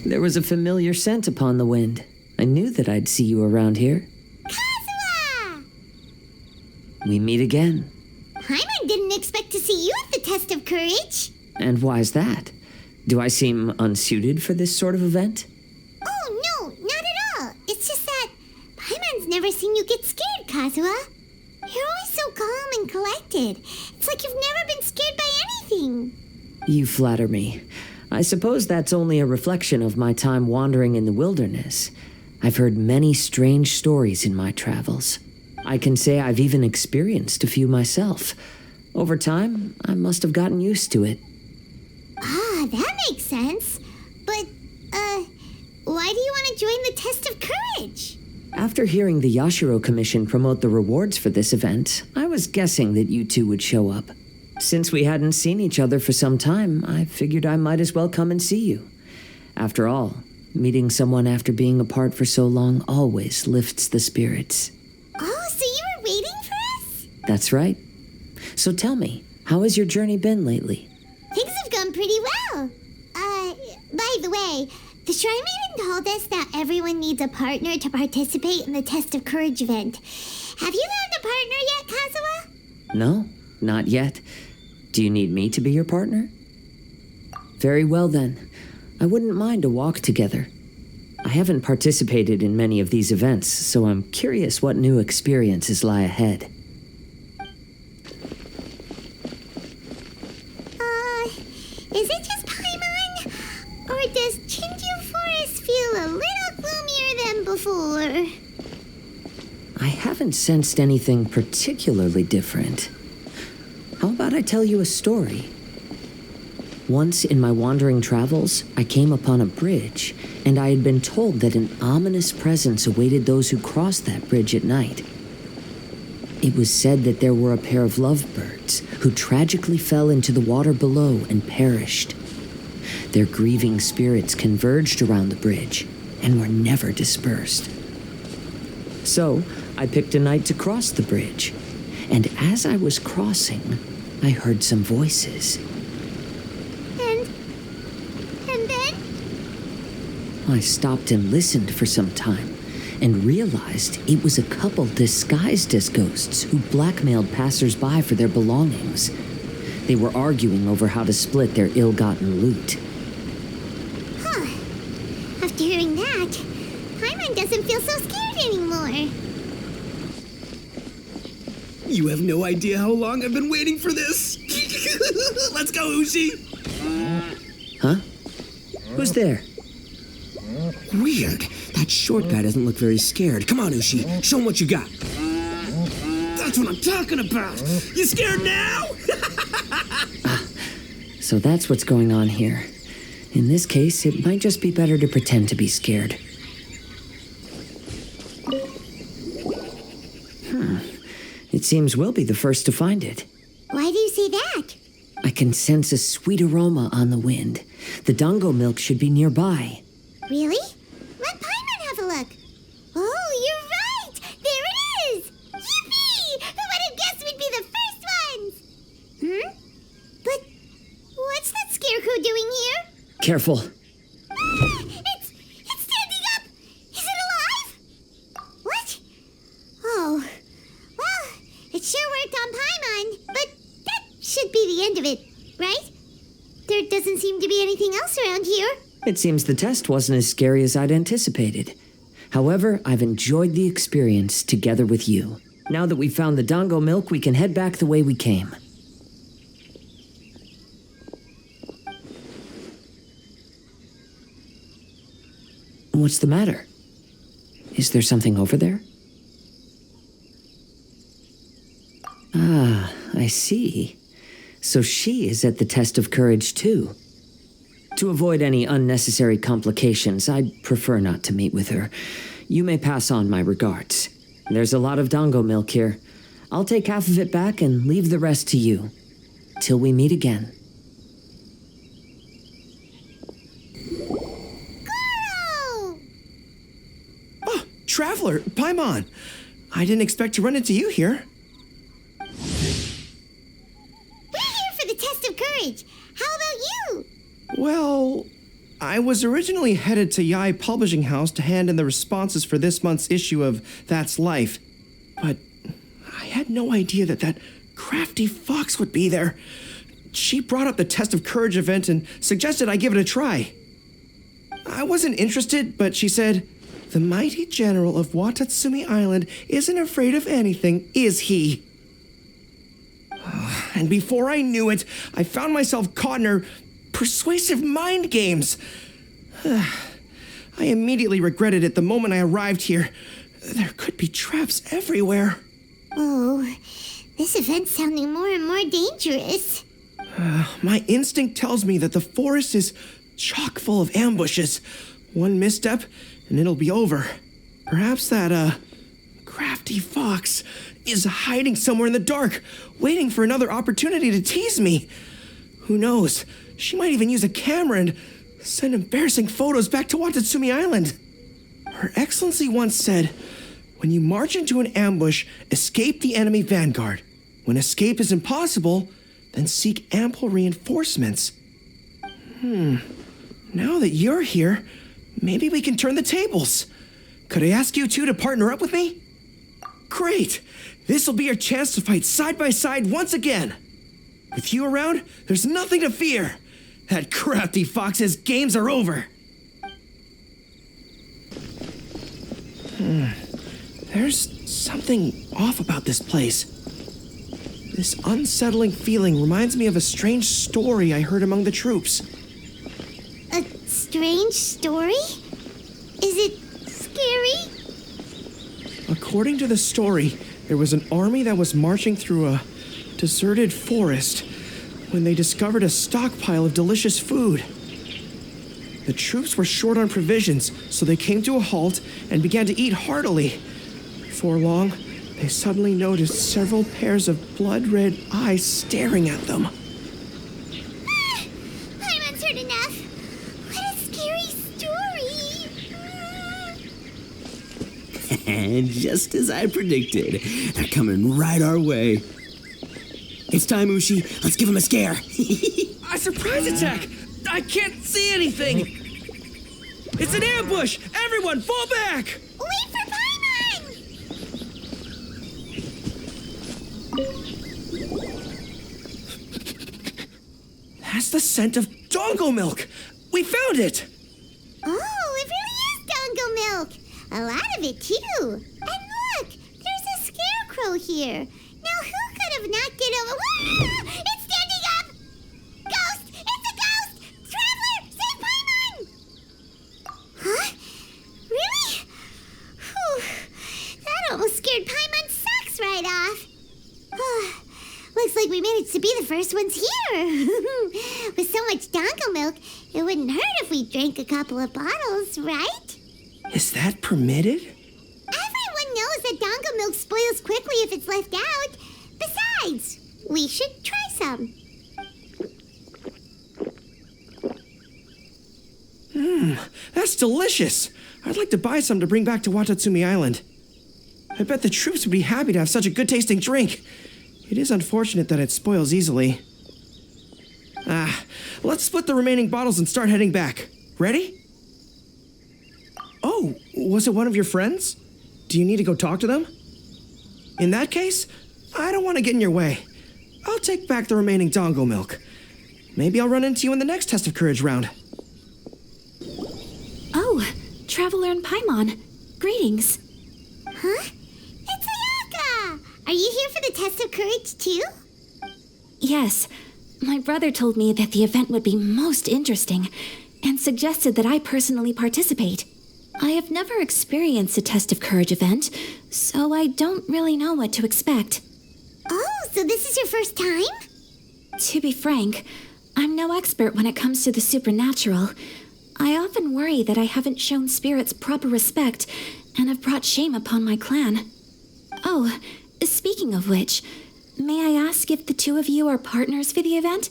There was a familiar scent upon the wind. I knew that I'd see you around here. Kazuha! We meet again. Paimon didn't expect to see you at the test of courage. And why's that? Do I seem unsuited for this sort of event? Oh, no, not at all. It's just that Paimon's never seen you get scared, Kazuha. You're always so calm and collected. It's like you've never been scared by anything. You flatter me. I suppose that's only a reflection of my time wandering in the wilderness. I've heard many strange stories in my travels. I can say I've even experienced a few myself. Over time, I must have gotten used to it. Ah, that makes sense. But, why do you want to join the test of courage? After hearing the Yashiro Commission promote the rewards for this event, I was guessing that you two would show up. Since we hadn't seen each other for some time, I figured I might as well come and see you. After all, meeting someone after being apart for so long always lifts the spirits. Oh, so you were waiting for us? That's right. So tell me, how has your journey been lately? Things have gone pretty well. By the way, the Shrine Maiden told us that everyone needs a partner to participate in the Test of Courage event. Have you found a partner yet, Kazuha? No, not yet. Do you need me to be your partner? Very well then. I wouldn't mind a walk together. I haven't participated in many of these events, so I'm curious what new experiences lie ahead. Is it just Paimon? Or does Chinju Forest feel a little gloomier than before? I haven't sensed anything particularly different. How about I tell you a story? Once in my wandering travels, I came upon a bridge, and I had been told that an ominous presence awaited those who crossed that bridge at night. It was said that there were a pair of lovebirds who tragically fell into the water below and perished. Their grieving spirits converged around the bridge and were never dispersed. So, I picked a night to cross the bridge, and as I was crossing, I heard some voices. And then? I stopped and listened for some time, and realized it was a couple disguised as ghosts who blackmailed passers-by for their belongings. They were arguing over how to split their ill-gotten loot. Huh. After hearing that, Paimon doesn't feel so scared anymore. You have no idea how long I've been waiting for this. Let's go, Ushi. Huh? Who's there? Weird. That short guy doesn't look very scared. Come on, Ushi. Show him what you got. That's what I'm talking about. You scared now? So that's what's going on here. In this case, it might just be better to pretend to be scared. It seems we'll be the first to find it. Why do you say that? I can sense a sweet aroma on the wind. The dango milk should be nearby. Really? Let Paimon have a look. Oh, you're right! There it is! Yippee! Who would have guessed we'd be the first ones? But what's that scarecrow doing here? Careful. It's standing up! Is it alive? What? Oh, well, it sure worked on Paimon, but that should be the end of it, right? There doesn't seem to be anything else around here. It seems the test wasn't as scary as I'd anticipated. However, I've enjoyed the experience together with you. Now that we've found the dango milk, we can head back the way we came. What's the matter? Is there something over there? Ah, I see. So she is at the test of courage too. To avoid any unnecessary complications, I'd prefer not to meet with her. You may pass on my regards. There's a lot of dango milk here. I'll take half of it back and leave the rest to you. Till we meet again. Gorou! Oh, Traveler, Paimon. I didn't expect to run into you here. We're here for the test of courage. How about you? Well, I I was originally headed to Yai Publishing House to hand in the responses for this month's issue of That's Life, but I had no idea that crafty fox would be there. She brought up the Test of Courage event and suggested I give it a try. I wasn't interested, but she said, "The mighty general of Watatsumi Island isn't afraid of anything, is he?" And before I knew it, I found myself caught in her persuasive mind games. I immediately regretted it the moment I arrived here. There could be traps everywhere. Oh, this event's sounding more and more dangerous. My instinct tells me that the forest is chock full of ambushes. One misstep, and it'll be over. Perhaps that, crafty fox is hiding somewhere in the dark, waiting for another opportunity to tease me. Who knows? She might even use a camera and send embarrassing photos back to Watatsumi Island. Her Excellency once said, "When you march into an ambush, escape the enemy vanguard. When escape is impossible, then seek ample reinforcements." Now that you're here, maybe we can turn the tables. Could I ask you two to partner up with me? Great! This'll be your chance to fight side by side once again. With you around, there's nothing to fear. That crafty fox's games are over. There's something off about this place. This unsettling feeling reminds me of a strange story I heard among the troops. A strange story? Is it scary? According to the story, there was an army that was marching through a deserted forest when they discovered a stockpile of delicious food. The troops were short on provisions, so they came to a halt and began to eat heartily. Before long, they suddenly noticed several pairs of blood-red eyes staring at them. I'm uncertain enough. What a scary story. And just as I predicted, they're coming right our way. It's time, Ushi. Let's give him a scare. A surprise attack! I can't see anything! It's an ambush! Everyone, fall back! Wait for Paimon! That's the scent of dongo milk! We found it! Oh, it really is dongo milk. A lot of it, too. And look, there's a scarecrow here. Now, who could have knocked it over? Whoa! It's standing up! Ghost! It's a ghost! Traveler! Save Paimon! Huh? Really? Whew. That almost scared Paimon's socks right off. Looks like we managed to be the first ones here. With so much dongo milk, it wouldn't hurt if we drank a couple of bottles, right? Is that permitted? Everyone knows that dongo milk spoils quickly if it's left out. Besides, we should try some. That's delicious! I'd like to buy some to bring back to Watatsumi Island. I bet the troops would be happy to have such a good-tasting drink. It is unfortunate that it spoils easily. Let's split the remaining bottles and start heading back. Ready? Oh, was it one of your friends? Do you need to go talk to them? In that case, I don't want to get in your way. I'll take back the remaining dongo milk. Maybe I'll run into you in the next Test of Courage round. Oh, Traveler and Paimon. Greetings. Huh? It's Ayaka! Are you here for the Test of Courage, too? Yes, my brother told me that the event would be most interesting and suggested that I personally participate. I have never experienced a Test of Courage event, so I don't really know what to expect. Oh, so this is your first time? To be frank, I'm no expert when it comes to the supernatural. I often worry that I haven't shown spirits proper respect and have brought shame upon my clan. Oh, speaking of which, may I ask if the two of you are partners for the event?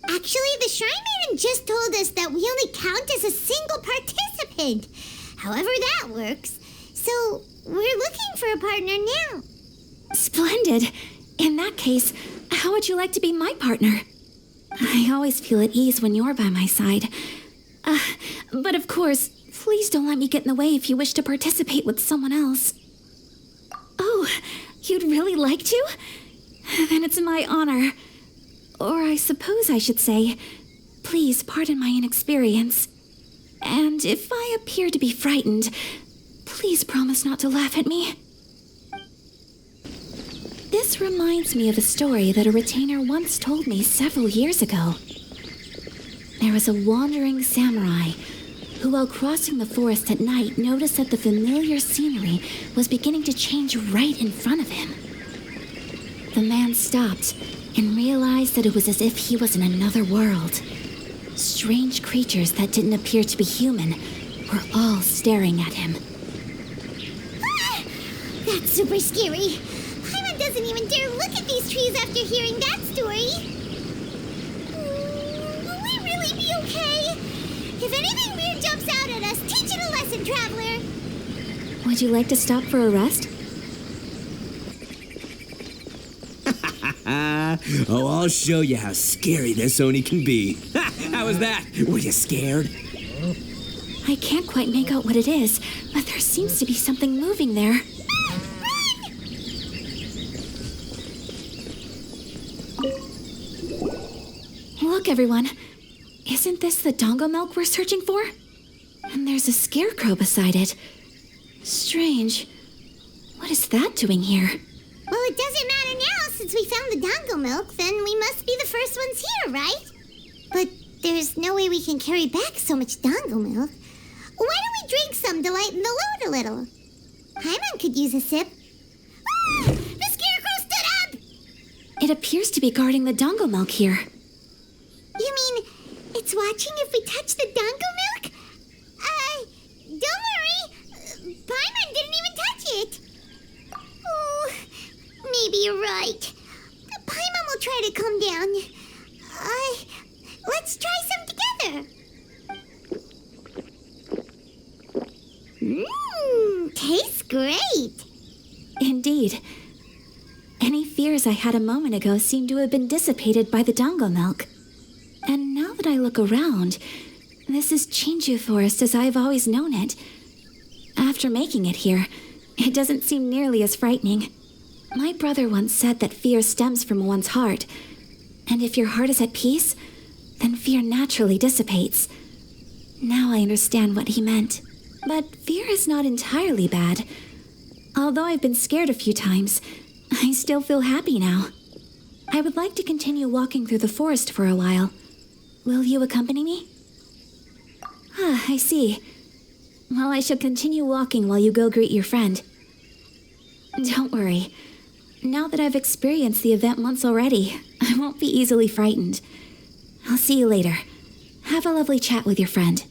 Actually, the Shrine Maiden just told us that we only count as a single participant. However that works. So, we're looking for a partner now. Splendid. In that case, how would you like to be my partner? I always feel at ease when you're by my side. But of course, please don't let me get in the way if you wish to participate with someone else. Oh, you'd really like to? Then it's my honor. Or I suppose I should say, please pardon my inexperience. And if I appear to be frightened, please promise not to laugh at me. This reminds me of a story that a retainer once told me several years ago. There was a wandering samurai who, while crossing the forest at night, noticed that the familiar scenery was beginning to change right in front of him. The man stopped and realized that it was as if he was in another world. Strange creatures that didn't appear to be human were all staring at him. Ah, that's super scary. Paimon doesn't even dare look at these trees after hearing that story. Will we really be okay? If anything weird jumps out at us, teach it a lesson, traveler. Would you like to stop for a rest? Oh, I'll show you how scary this Oni can be. How was that? Were you scared? I can't quite make out what it is, but there seems to be something moving there. Look, everyone. Isn't this the dongo milk we're searching for? And there's a scarecrow beside it. Strange. What is that doing here? Well, it doesn't matter now since we found the dongo milk, then we must be the first ones here, right? But there's no way we can carry back so much dongo milk. Why don't we drink some to lighten the load a little? Paimon could use a sip. Ah! The scarecrow stood up! It appears to be guarding the dongo milk here. You mean it's watching if we touch the dongo milk? Don't worry. Paimon didn't even touch it. Oh, maybe you're right. Paimon will try to come down. Let's try some together. Tastes great. Indeed. Any fears I had a moment ago seem to have been dissipated by the dongo milk. And now that I look around, this is Chinju Forest as I've always known it. After making it here, it doesn't seem nearly as frightening. My brother once said that fear stems from one's heart, and if your heart is at peace, then fear naturally dissipates. Now I understand what he meant. But fear is not entirely bad. Although I've been scared a few times, I still feel happy now. I would like to continue walking through the forest for a while. Will you accompany me? Ah, I see. Well, I shall continue walking while you go greet your friend. Don't worry. Now that I've experienced the event once already, I won't be easily frightened. I'll see you later. Have a lovely chat with your friend.